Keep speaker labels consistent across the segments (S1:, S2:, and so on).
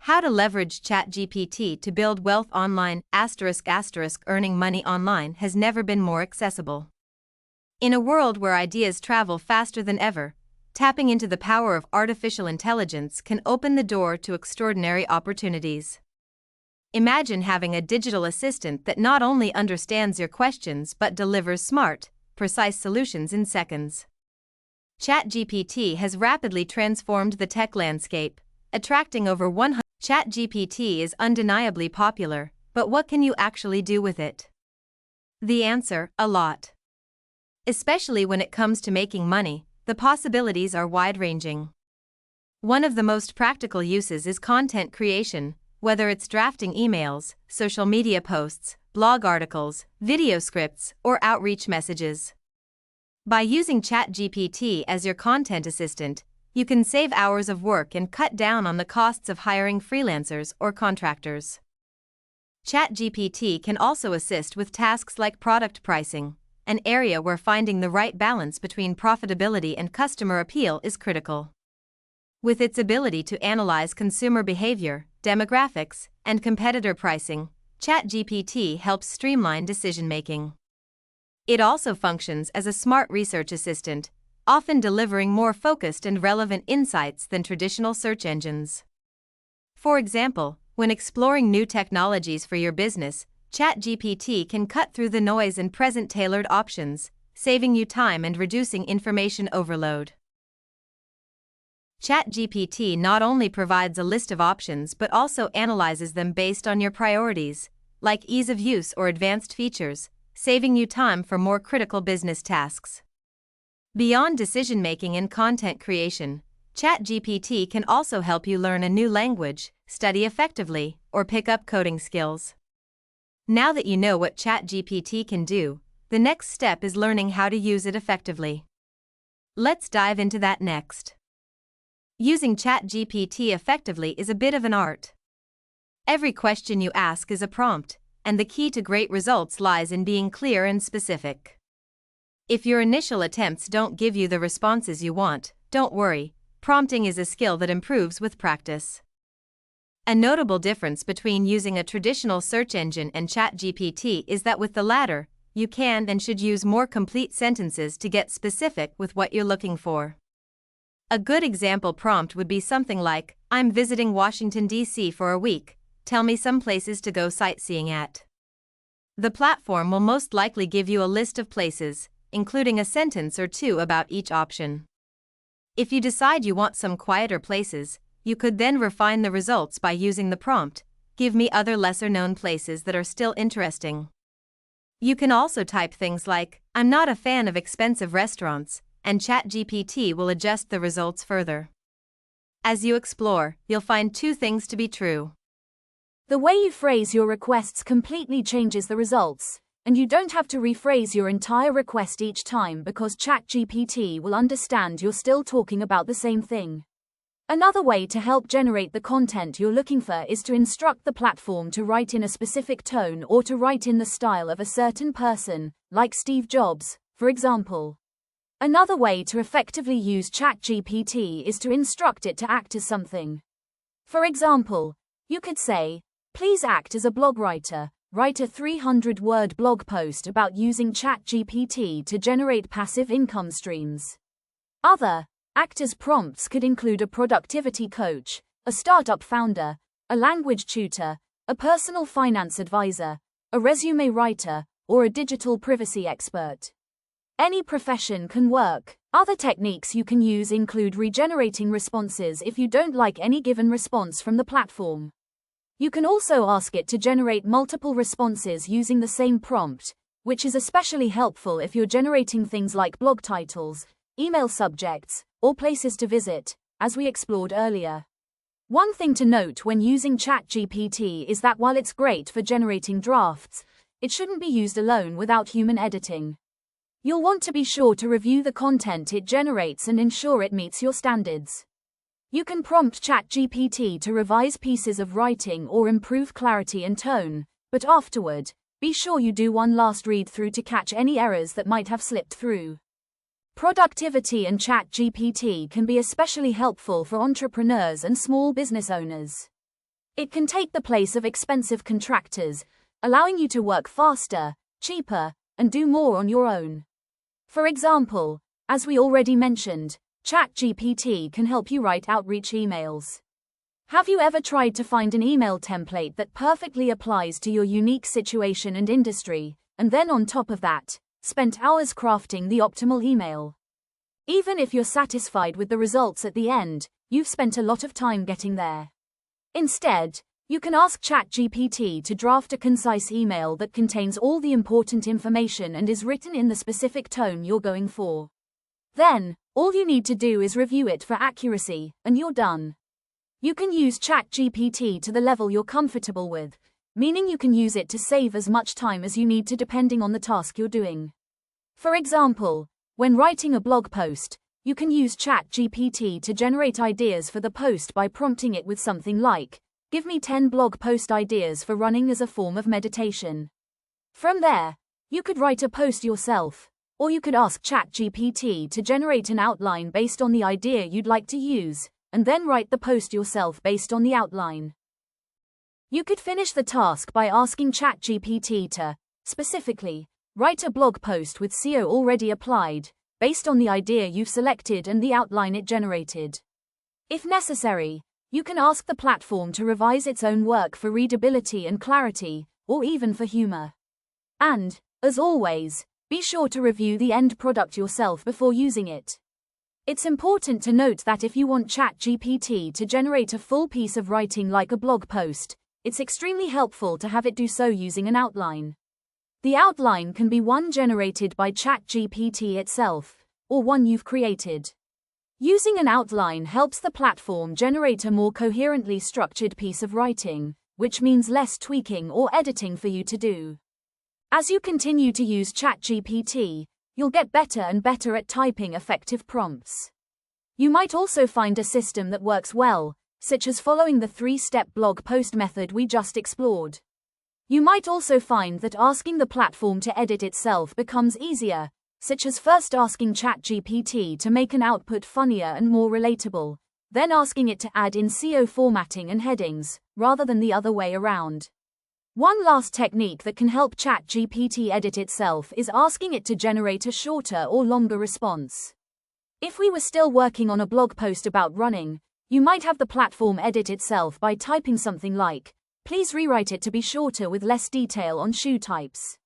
S1: How to leverage ChatGPT to build wealth online. Earning money online has never been more accessible. In a world where ideas travel faster than ever, tapping into the power of artificial intelligence can open the door to extraordinary opportunities. Imagine having a digital assistant that not only understands your questions but delivers smart, precise solutions in seconds. ChatGPT has rapidly transformed the tech landscape, attracting over 100. ChatGPT is undeniably popular, but what can you actually do with it? The answer: a lot. Especially when it comes to making money, the possibilities are wide-ranging. One of the most practical uses is content creation, whether it's drafting emails, social media posts, blog articles, video scripts, or outreach messages. By using ChatGPT as your content assistant, you can save hours of work and cut down on the costs of hiring freelancers or contractors. ChatGPT can also assist with tasks like product pricing, an area where finding the right balance between profitability and customer appeal is critical. With its ability to analyze consumer behavior, demographics, and competitor pricing, ChatGPT helps streamline decision-making. It also functions as a smart research assistant, often delivering more focused and relevant insights than traditional search engines. For example, when exploring new technologies for your business, ChatGPT can cut through the noise and present tailored options, saving you time and reducing information overload. ChatGPT not only provides a list of options but also analyzes them based on your priorities, like ease of use or advanced features, saving you time for more critical business tasks. Beyond decision-making and content creation, ChatGPT can also help you learn a new language, study effectively, or pick up coding skills. Now that you know what ChatGPT can do, the next step is learning how to use it effectively. Let's dive into that next. Using ChatGPT effectively is a bit of an art. Every question you ask is a prompt, and the key to great results lies in being clear and specific. If your initial attempts don't give you the responses you want, don't worry, prompting is a skill that improves with practice. A notable difference between using a traditional search engine and ChatGPT is that with the latter, you can and should use more complete sentences to get specific with what you're looking for. A good example prompt would be something like, "I'm visiting Washington, D.C. for a week, tell me some places to go sightseeing at." The platform will most likely give you a list of places, including a sentence or two about each option. If you decide you want some quieter places, you could then refine the results by using the prompt, "Give me other lesser-known places that are still interesting." You can also type things like, "I'm not a fan of expensive restaurants," and ChatGPT will adjust the results further. As you explore, you'll find two things to be true.
S2: The way you phrase your requests completely changes the results, and you don't have to rephrase your entire request each time because ChatGPT will understand you're still talking about the same thing. Another way to help generate the content you're looking for is to instruct the platform to write in a specific tone or to write in the style of a certain person, like Steve Jobs, for example. Another way to effectively use ChatGPT is to instruct it to act as something. For example, you could say, "Please act as a blog writer. Write a 300-word blog post about using ChatGPT to generate passive income streams." Other act as prompts could include a productivity coach, a startup founder, a language tutor, a personal finance advisor, a resume writer, or a digital privacy expert. Any profession can work. Other techniques you can use include regenerating responses if you don't like any given response from the platform. You can also ask it to generate multiple responses using the same prompt, which is especially helpful if you're generating things like blog titles, email subjects, or places to visit, as we explored earlier. One thing to note when using ChatGPT is that while it's great for generating drafts, it shouldn't be used alone without human editing. You'll want to be sure to review the content it generates and ensure it meets your standards. You can prompt ChatGPT to revise pieces of writing or improve clarity and tone, but afterward, be sure you do one last read through to catch any errors that might have slipped through. Productivity and ChatGPT can be especially helpful for entrepreneurs and small business owners. It can take the place of expensive contractors, allowing you to work faster, cheaper, and do more on your own. For example, as we already mentioned, ChatGPT can help you write outreach emails. Have you ever tried to find an email template that perfectly applies to your unique situation and industry, and then on top of that, spent hours crafting the optimal email? Even if you're satisfied with the results at the end, you've spent a lot of time getting there. Instead, you can ask ChatGPT to draft a concise email that contains all the important information and is written in the specific tone you're going for. Then, all you need to do is review it for accuracy, and you're done. You can use ChatGPT to the level you're comfortable with, meaning you can use it to save as much time as you need to depending on the task you're doing. For example, when writing a blog post, you can use ChatGPT to generate ideas for the post by prompting it with something like, "Give me 10 blog post ideas for running as a form of meditation." From there, you could write a post yourself, or you could ask ChatGPT to generate an outline based on the idea you'd like to use, and then write the post yourself based on the outline. You could finish the task by asking ChatGPT to, specifically, write a blog post with SEO already applied, based on the idea you've selected and the outline it generated. If necessary, you can ask the platform to revise its own work for readability and clarity, or even for humor. And, as always, be sure to review the end product yourself before using it. It's important to note that if you want ChatGPT to generate a full piece of writing like a blog post, it's extremely helpful to have it do so using an outline. The outline can be one generated by ChatGPT itself, or one you've created. Using an outline helps the platform generate a more coherently structured piece of writing, which means less tweaking or editing for you to do. As you continue to use ChatGPT, you'll get better and better at typing effective prompts. You might also find a system that works well, such as following the 3-step blog post method we just explored. You might also find that asking the platform to edit itself becomes easier, such as first asking ChatGPT to make an output funnier and more relatable, then asking it to add in SEO formatting and headings, rather than the other way around. One last technique that can help ChatGPT edit itself is asking it to generate a shorter or longer response. If we were still working on a blog post about running, you might have the platform edit itself by typing something like, "Please rewrite it to be shorter with less detail on shoe types."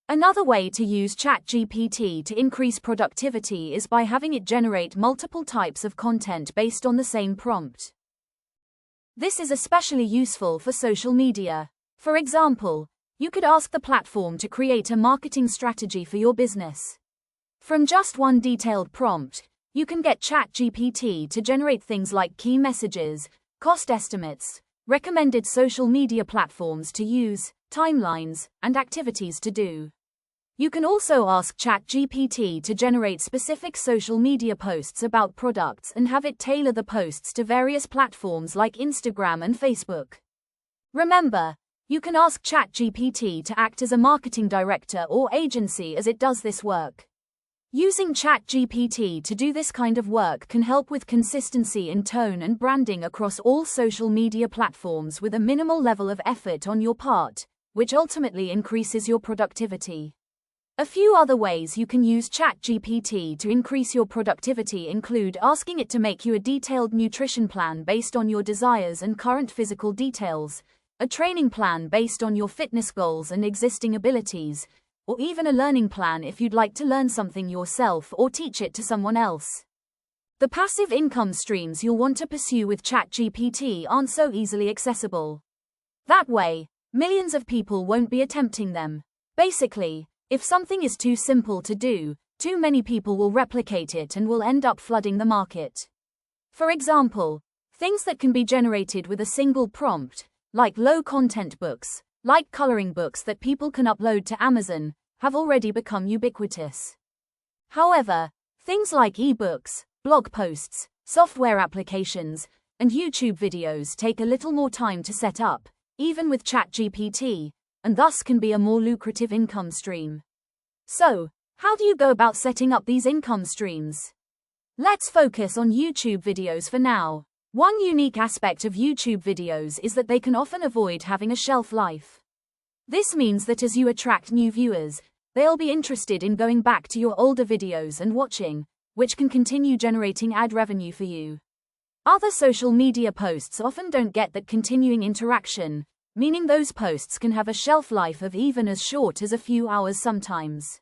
S2: Another way to use ChatGPT to increase productivity is by having it generate multiple types of content based on the same prompt. This is especially useful for social media. For example, you could ask the platform to create a marketing strategy for your business. From just one detailed prompt, you can get ChatGPT to generate things like key messages, cost estimates, recommended social media platforms to use, timelines, and activities to do. You can also ask ChatGPT to generate specific social media posts about products and have it tailor the posts to various platforms like Instagram and Facebook. Remember, you can ask ChatGPT to act as a marketing director or agency as it does this work. Using ChatGPT to do this kind of work can help with consistency in tone and branding across all social media platforms with a minimal level of effort on your part, which ultimately increases your productivity. A few other ways you can use ChatGPT to increase your productivity include asking it to make you a detailed nutrition plan based on your desires and current physical details, a training plan based on your fitness goals and existing abilities, or even a learning plan if you'd like to learn something yourself or teach it to someone else. The passive income streams you'll want to pursue with ChatGPT aren't so easily accessible. That way, millions of people won't be attempting them. Basically, if something is too simple to do, too many people will replicate it and will end up flooding the market. For example, things that can be generated with a single prompt, like low-content books, like coloring books that people can upload to Amazon, have already become ubiquitous. However, things like ebooks, blog posts, software applications, and YouTube videos take a little more time to set up, even with ChatGPT, and thus can be a more lucrative income stream. So, how do you go about setting up these income streams? Let's focus on YouTube videos for now. One unique aspect of YouTube videos is that they can often avoid having a shelf life. This means that as you attract new viewers, they'll be interested in going back to your older videos and watching, which can continue generating ad revenue for you. Other social media posts often don't get that continuing interaction, meaning those posts can have a shelf life of even as short as a few hours sometimes.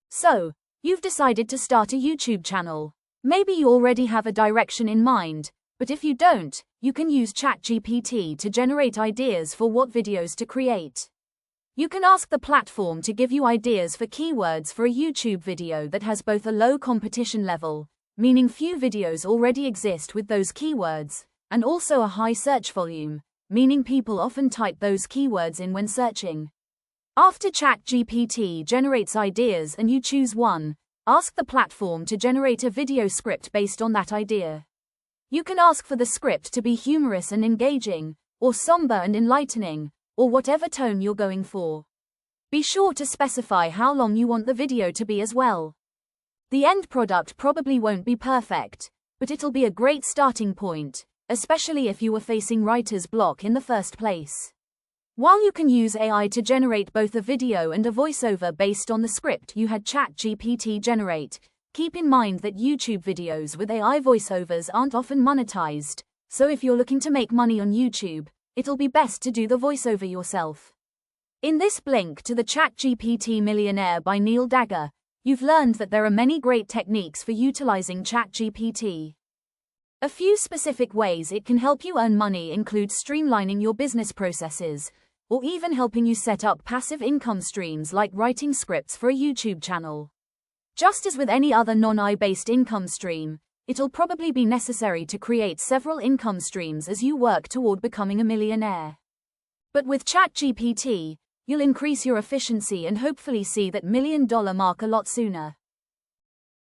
S2: So, you've decided to start a YouTube channel. Maybe you already have a direction in mind, but if you don't, you can use ChatGPT to generate ideas for what videos to create. You can ask the platform to give you ideas for keywords for a YouTube video that has both a low competition level, meaning few videos already exist with those keywords, and also a high search volume, meaning people often type those keywords in when searching. After ChatGPT generates ideas and you choose one, ask the platform to generate a video script based on that idea. You can ask for the script to be humorous and engaging, or somber and enlightening, or whatever tone you're going for. Be sure to specify how long you want the video to be as well. The end product probably won't be perfect, but it'll be a great starting point, especially if you were facing writer's block in the first place. While you can use AI to generate both a video and a voiceover based on the script you had ChatGPT generate, keep in mind that YouTube videos with AI voiceovers aren't often monetized, so if you're looking to make money on YouTube, it'll be best to do the voiceover yourself. In this Blink to the ChatGPT Millionaire by Neil Dagger, you've learned that there are many great techniques for utilizing ChatGPT. A few specific ways it can help you earn money include streamlining your business processes, or even helping you set up passive income streams like writing scripts for a YouTube channel. Just as with any other non-AI-based income stream, it'll probably be necessary to create several income streams as you work toward becoming a millionaire. But with ChatGPT, you'll increase your efficiency and hopefully see that $1 million mark a lot sooner.